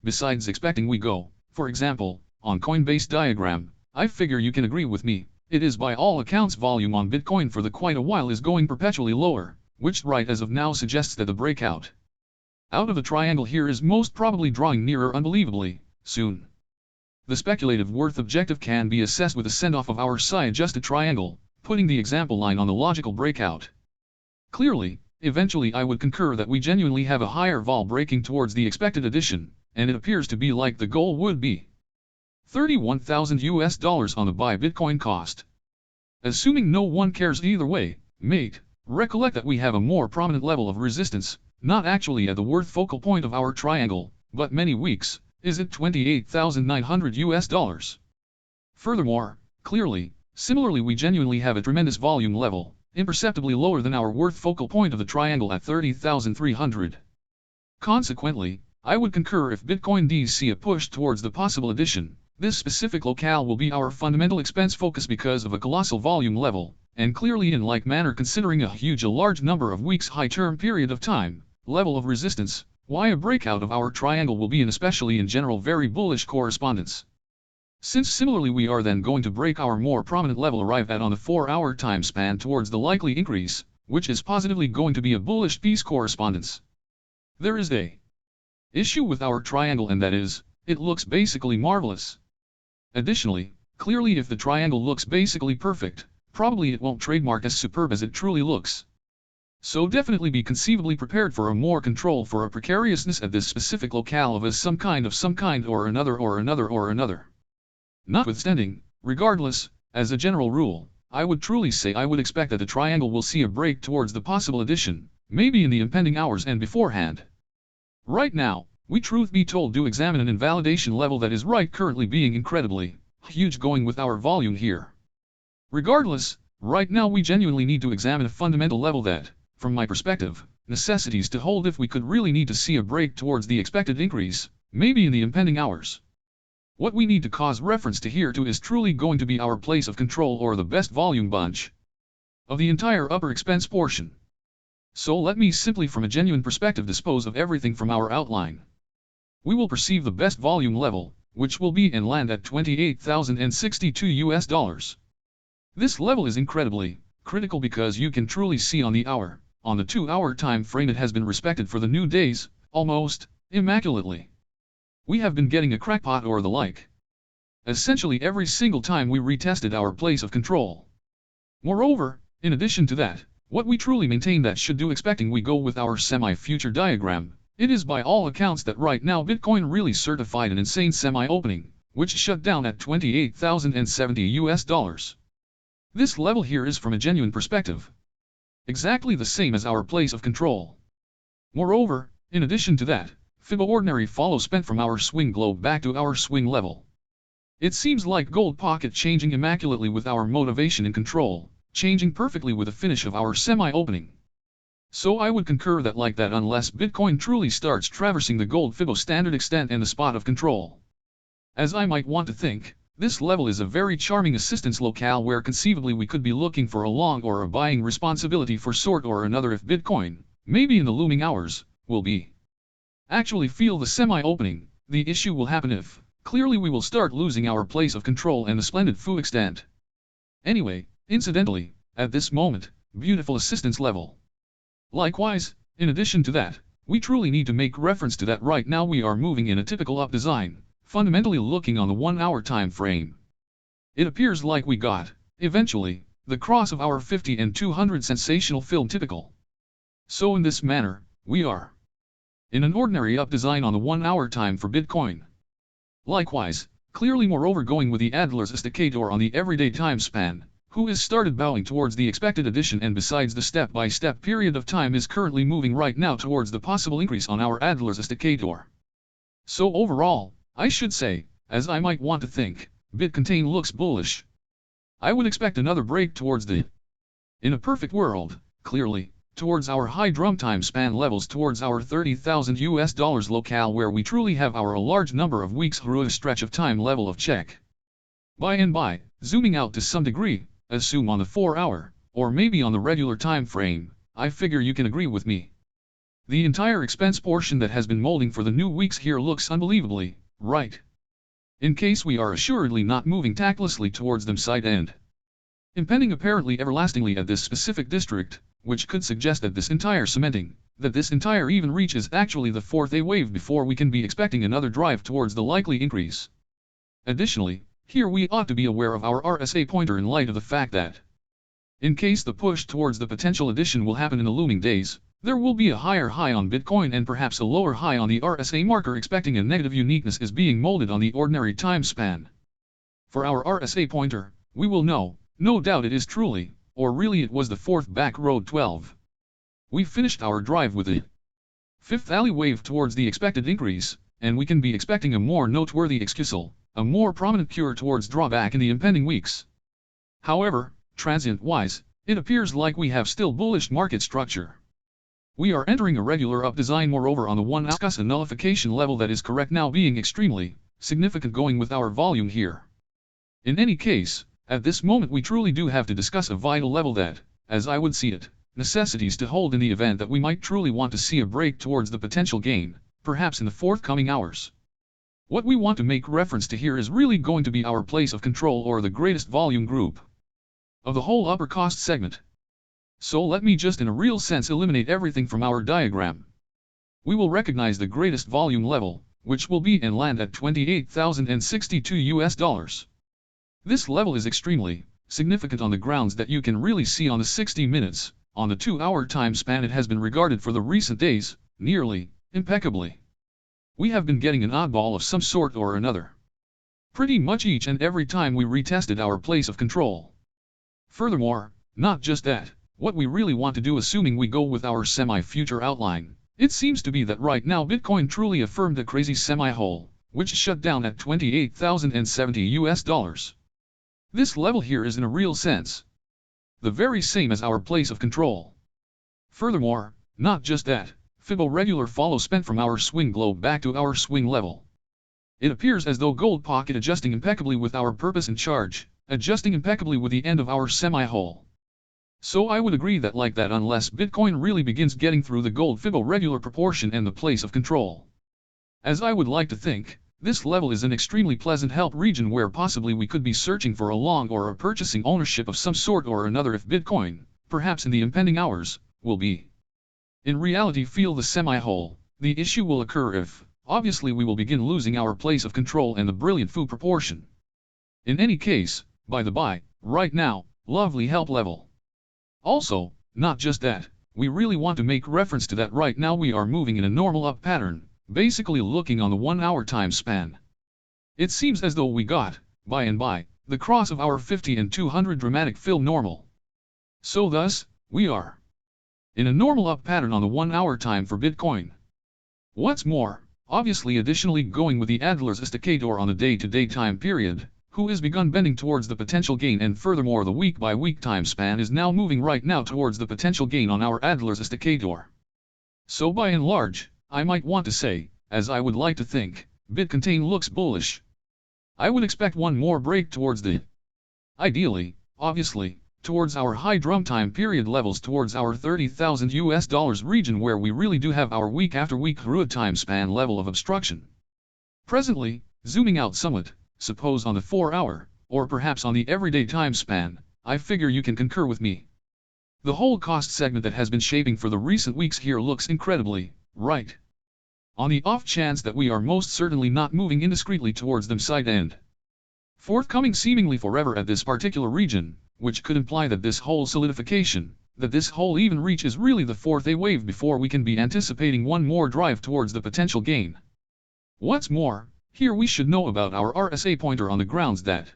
besides expecting we go. For example, on Coinbase diagram, I figure you can agree with me, it is by all accounts volume on Bitcoin for the quite a while is going perpetually lower, which right as of now suggests that the breakout out of the triangle here is most probably drawing nearer unbelievably soon. The speculative worth objective can be assessed with a send-off of our psi-adjusted triangle, putting the example line on the logical breakout. Clearly, eventually I would concur that we genuinely have a higher vol breaking towards the expected addition, and it appears to be like the goal would be $31,000 on the buy Bitcoin cost. Assuming no one cares either way, mate, recollect that we have a more prominent level of resistance, not actually at the worth focal point of our triangle, but many weeks, is at $28,900. Furthermore, similarly we genuinely have a tremendous volume level, imperceptibly lower than our worth focal point of the triangle at 30,300. Consequently, I would concur if Bitcoin does see a push towards the possible addition, this specific locale will be our fundamental expense focus because of a colossal volume level, and clearly in like manner considering a large number of weeks high term period of time, level of resistance, why a breakout of our triangle will be an especially in general very bullish correspondence. Since similarly we are then going to break our more prominent level arrive at on the 4-hour time span towards the likely increase, which is positively going to be a bullish piece correspondence. There is a issue with our triangle and that is, it looks basically marvelous. Additionally, clearly if the triangle looks basically perfect, probably it won't trademark as superb as it truly looks. So definitely be conceivably prepared for a more control for a precariousness at this specific locale of as some kind or another. Notwithstanding, regardless, as a general rule, I would truly say I would expect that the triangle will see a break towards the possible addition, maybe in the impending hours and beforehand. Right now, we truth be told do examine an invalidation level that is right currently being incredibly huge going with our volume here. Regardless, right now we genuinely need to examine a fundamental level that, from my perspective, necessities to hold if we could really need to see a break towards the expected increase, maybe in the impending hours. What we need to cause reference to here is truly going to be our place of control or the best volume bunch of the entire upper expense portion. So let me simply from a genuine perspective dispose of everything from our outline. We will perceive the best volume level, which will be and land at $28,062. This level is incredibly critical because you can truly see on the 2-hour time frame it has been respected for the new days, almost immaculately. We have been getting a crackpot or the like. Essentially every single time we retested our place of control. Moreover, in addition to that, what we truly maintain that should do expecting we go with our semi-future diagram, it is by all accounts that right now Bitcoin really certified an insane semi-opening, which shut down at $28,070. This level here is from a genuine perspective exactly the same as our place of control. Moreover, in addition to that, Fibonacci ordinary follow spent from our swing globe back to our swing level. It seems like gold pocket changing immaculately with our motivation and control, changing perfectly with the finish of our semi-opening. So I would concur that like that unless Bitcoin truly starts traversing the gold Fibonacci standard extent and the spot of control. As I might want to think, this level is a very charming assistance locale where conceivably we could be looking for a long or a buying responsibility for sort or another if Bitcoin, maybe in the looming hours, will be actually feel the semi-opening. The issue will happen if, clearly we will start losing our place of control and the splendid foo extent. Anyway, incidentally, at this moment, beautiful assistance level. Likewise, in addition to that, we truly need to make reference to that right now we are moving in a typical up design, fundamentally looking on the 1-hour time frame. It appears like we got, eventually, the cross of our 50 and 200 sensational film typical. So in this manner, we are in an ordinary up design on the 1-hour time for Bitcoin. Likewise, clearly moreover going with the Adler's Esticator on the everyday time span, who has started bowing towards the expected addition and besides the step-by-step period of time is currently moving right now towards the possible increase on our Adler's Esticator. So overall, I should say, as I might want to think, Bitcontain looks bullish. I would expect another break towards the, in a perfect world, clearly, towards our high drum time span levels towards our $30,000 locale where we truly have our a large number of weeks through a stretch of time level of check. By and by, zooming out to some degree, assume on the 4-hour, or maybe on the regular time frame, I figure you can agree with me. The entire expense portion that has been molding for the new weeks here looks unbelievably right. In case we are assuredly not moving tactlessly towards them side end. Impending apparently everlastingly at this specific district, which could suggest that this entire cementing, that this entire even reach is actually the fourth A wave before we can be expecting another drive towards the likely increase. Additionally, here we ought to be aware of our RSA pointer in light of the fact that, in case the push towards the potential addition will happen in the looming days, there will be a higher high on Bitcoin and perhaps a lower high on the RSA marker, expecting a negative uniqueness is being molded on the ordinary time span. For our RSA pointer, we will know, no doubt it is truly, or really it was the fourth back road 12. We finished our drive with the fifth alley wave towards the expected increase, and we can be expecting a more noteworthy excusal, a more prominent cure towards drawback in the impending weeks. However, transient-wise, it appears like we have still bullish market structure. We are entering a regular up design, moreover on the one discuss a nullification level that is correct now being extremely significant going with our volume here. In any case, at this moment we truly do have to discuss a vital level that, as I would see it, necessities to hold in the event that we might truly want to see a break towards the potential gain, perhaps in the forthcoming hours. What we want to make reference to here is really going to be our place of control or the greatest volume group of the whole upper cost segment. So let me just in a real sense eliminate everything from our diagram. We will recognize the greatest volume level, which will be and land at $28,062. This level is extremely significant on the grounds that you can really see on the 60 minutes, on the 2-hour time span it has been regarded for the recent days, nearly impeccably. We have been getting an oddball of some sort or another. Pretty much each and every time we retested our place of control. Furthermore, not just that, what we really want to do assuming we go with our semi-future outline, it seems to be that right now Bitcoin truly affirmed a crazy semi-hole, which shut down at $28,070. This level here is in a real sense the very same as our place of control. Furthermore, not just that, Fibo regular follow spent from our swing globe back to our swing level. It appears as though gold pocket adjusting impeccably with our purpose and charge, adjusting impeccably with the end of our semi-hole. So I would agree that like that unless Bitcoin really begins getting through the gold Fibo regular proportion and the place of control. As I would like to think, this level is an extremely pleasant help region where possibly we could be searching for a long or a purchasing ownership of some sort or another if Bitcoin, perhaps in the impending hours, will be. In reality feel the semi-hole, the issue will occur if, obviously we will begin losing our place of control and the brilliant foo proportion. In any case, by the by, right now, lovely help level. Also, not just that, we really want to make reference to that right now we are moving in a normal up pattern, basically looking on the 1-hour time span. It seems as though we got, by and by, the cross of our 50 and 200 dramatic fill normal. So thus, we are in a normal up pattern on the 1-hour time for Bitcoin. What's more, obviously additionally going with the Adler's Esticator on the day-to-day time period, who has begun bending towards the potential gain and furthermore the week-by-week time span is now moving right now towards the potential gain on our Adler's Esticator. So by and large, I might want to say, as I would like to think, Bitcontain looks bullish. I would expect one more break towards the, ideally, obviously, towards our high drum time period levels towards our $30,000 region where we really do have our week after week through time span level of obstruction. Presently, zooming out somewhat, suppose on the 4-hour, or perhaps on the everyday time span, I figure you can concur with me. The whole cost segment that has been shaping for the recent weeks here looks incredibly right. On the off chance that we are most certainly not moving indiscreetly towards them side end. Forthcoming seemingly forever at this particular region, which could imply that this whole solidification, that this whole even reach is really the fourth A wave before we can be anticipating one more drive towards the potential gain. What's more, here we should know about our RSA pointer on the grounds that,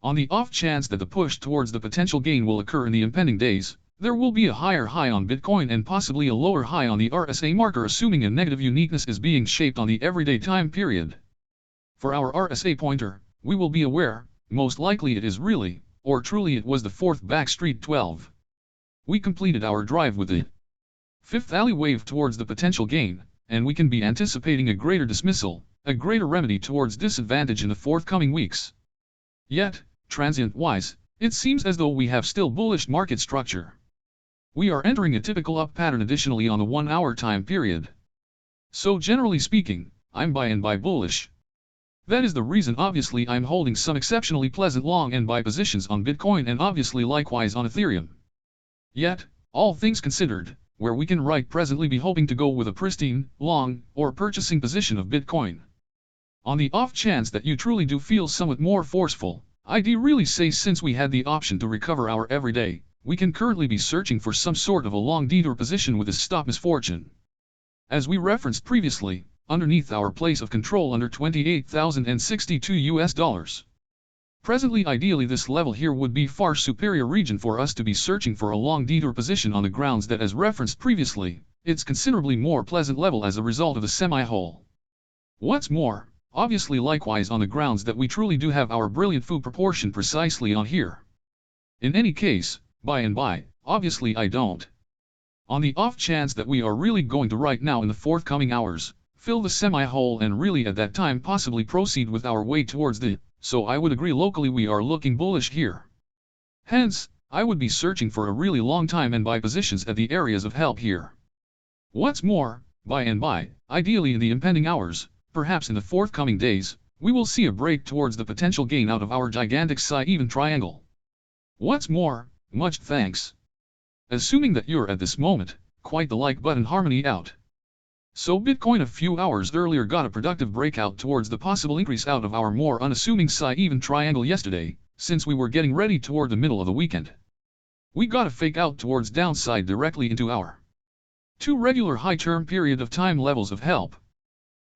on the off chance that the push towards the potential gain will occur in the impending days, there will be a higher high on Bitcoin and possibly a lower high on the RSA marker assuming a negative uniqueness is being shaped on the everyday time period. For our RSA pointer, we will be aware, most likely it is really, or truly it was the fourth backstreet 12. We completed our drive with the fifth alley wave towards the potential gain, and we can be anticipating a greater dismissal, a greater remedy towards disadvantage in the forthcoming weeks. Yet, transient-wise, it seems as though we have still bullish market structure. We are entering a typical up pattern additionally on the 1 hour time period. So generally speaking, I'm buy and buy bullish. That is the reason obviously I'm holding some exceptionally pleasant long and buy positions on Bitcoin and obviously likewise on Ethereum. Yet, all things considered, where we can right presently be hoping to go with a pristine, long, or purchasing position of Bitcoin. On the off chance that you truly do feel somewhat more forceful, I'd really say since we had the option to recover our everyday, we can currently be searching for some sort of a long detour position with a stop misfortune. As we referenced previously, underneath our place of control under $28,062. Presently ideally this level here would be far superior region for us to be searching for a long detour position on the grounds that as referenced previously, it's considerably more pleasant level as a result of the semi-hole. What's more, obviously likewise on the grounds that we truly do have our brilliant foo proportion precisely on here. In any case, buy and buy, obviously I don't. On the off chance that we are really going to right now in the forthcoming hours, fill the semi-hole and really at that time possibly proceed with our way towards the, so I would agree locally we are looking bullish here. Hence, I would be searching for a really long time and buy positions at the areas of help here. What's more, buy and buy, ideally in the impending hours, perhaps in the forthcoming days, we will see a break towards the potential gain out of our gigantic psi-even triangle. What's more, much thanks. Assuming that you're at this moment, quite the like button harmony out. So Bitcoin a few hours earlier got a productive breakout towards the possible increase out of our more unassuming psi-even triangle yesterday, since we were getting ready toward the middle of the weekend. We got a fake out towards downside directly into our 2 regular high-term period of time levels of help.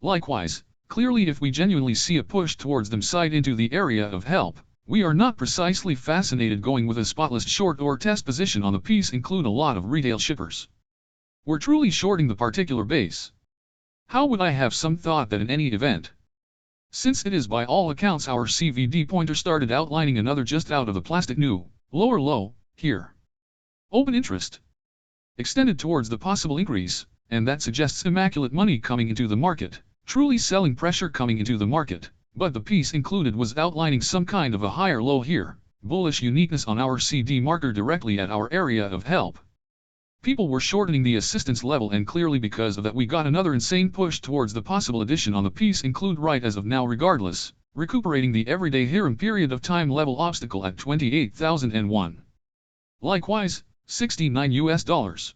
Likewise, clearly if we genuinely see a push towards them side into the area of help, we are not precisely fascinated going with a spotless short or test position on the piece include a lot of retail shippers. We're truly shorting the particular base. How would I have some thought that in any event? Since it is by all accounts our CVD pointer started outlining another just out of the plastic new, lower low, here. Open interest. Extended towards the possible increase, and that suggests immaculate money coming into the market, truly selling pressure coming into the market, but the piece included was outlining some kind of a higher low here, bullish uniqueness on our CD marker directly at our area of help. People were shortening the assistance level and clearly because of that we got another insane push towards the possible addition on the piece include right as of now regardless, recuperating the everyday Hiram period of time level obstacle at 28,001. Likewise, $69.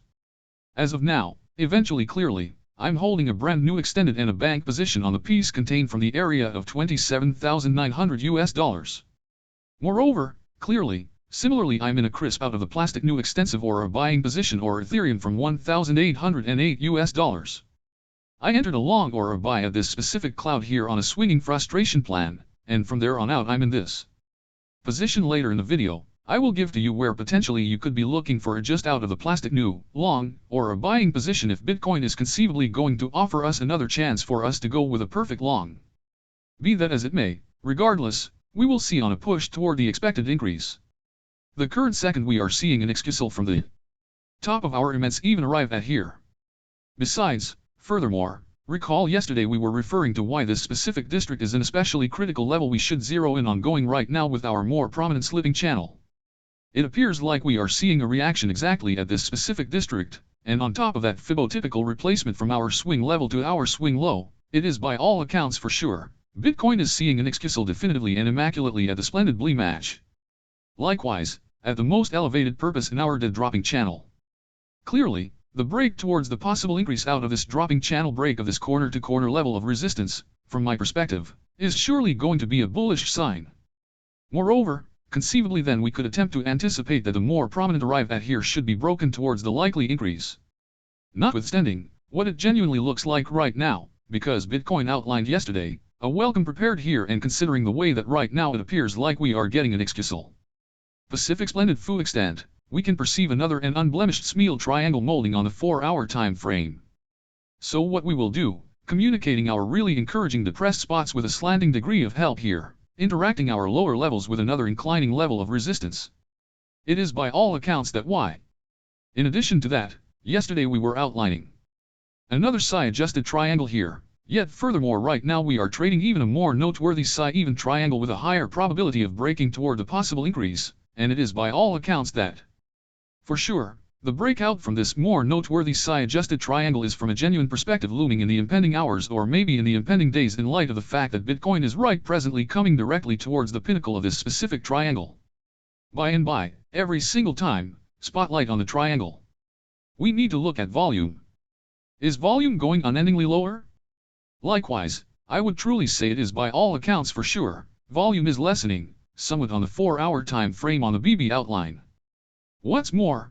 As of now, eventually clearly, I'm holding a brand new extended and a bank position on the piece contained from the area of $27,900. Moreover, clearly, similarly I'm in a crisp out of the plastic new extensive or a buying position or Ethereum from $1,808. I entered a long or a buy at this specific cloud here on a swinging frustration plan, and from there on out I'm in this position. Later in the video, I will give to you where potentially you could be looking for a just out of the plastic new, long, or a buying position if Bitcoin is conceivably going to offer us another chance for us to go with a perfect long. Be that as it may, regardless, we will see on a push toward the expected increase. The current second we are seeing an excusal from the top of our immense even arrive at here. Besides, furthermore, recall yesterday we were referring to why this specific district is an especially critical level we should zero in on going right now with our more prominent slipping channel. It appears like we are seeing a reaction exactly at this specific district, and on top of that Fibbo-typical replacement from our swing level to our swing low, it is by all accounts for sure, Bitcoin is seeing an excusal definitively and immaculately at the splendid Blee match. Likewise, at the most elevated purpose in our dead dropping channel. Clearly, the break towards the possible increase out of this dropping channel break of this corner-to-corner level of resistance, from my perspective, is surely going to be a bullish sign. Moreover, conceivably then we could attempt to anticipate that the more prominent arrive at here should be broken towards the likely increase. Notwithstanding, what it genuinely looks like right now, because Bitcoin outlined yesterday, a welcome prepared here and considering the way that right now it appears like we are getting an excusal Pacific splendid foo extent, we can perceive another and unblemished Smeel triangle molding on the 4-hour time frame. So what we will do, communicating our really encouraging depressed spots with a slanting degree of help here, interacting our lower levels with another inclining level of resistance. It is by all accounts that why. In addition to that, yesterday we were outlining another psi-adjusted triangle here, yet furthermore right now we are trading even a more noteworthy psi-even triangle with a higher probability of breaking toward the possible increase, and it is by all accounts that, for sure, The breakout from this more noteworthy psi-adjusted triangle is from a genuine perspective looming in the impending hours or maybe in the impending days in light of the fact that Bitcoin is right presently coming directly towards the pinnacle of this specific triangle. By and by, every single time, spotlight on the triangle. We need to look at volume. Is volume going unendingly lower? Likewise, I would truly say it is by all accounts for sure, volume is lessening, somewhat on the 4-hour time frame on the BB outline. What's more,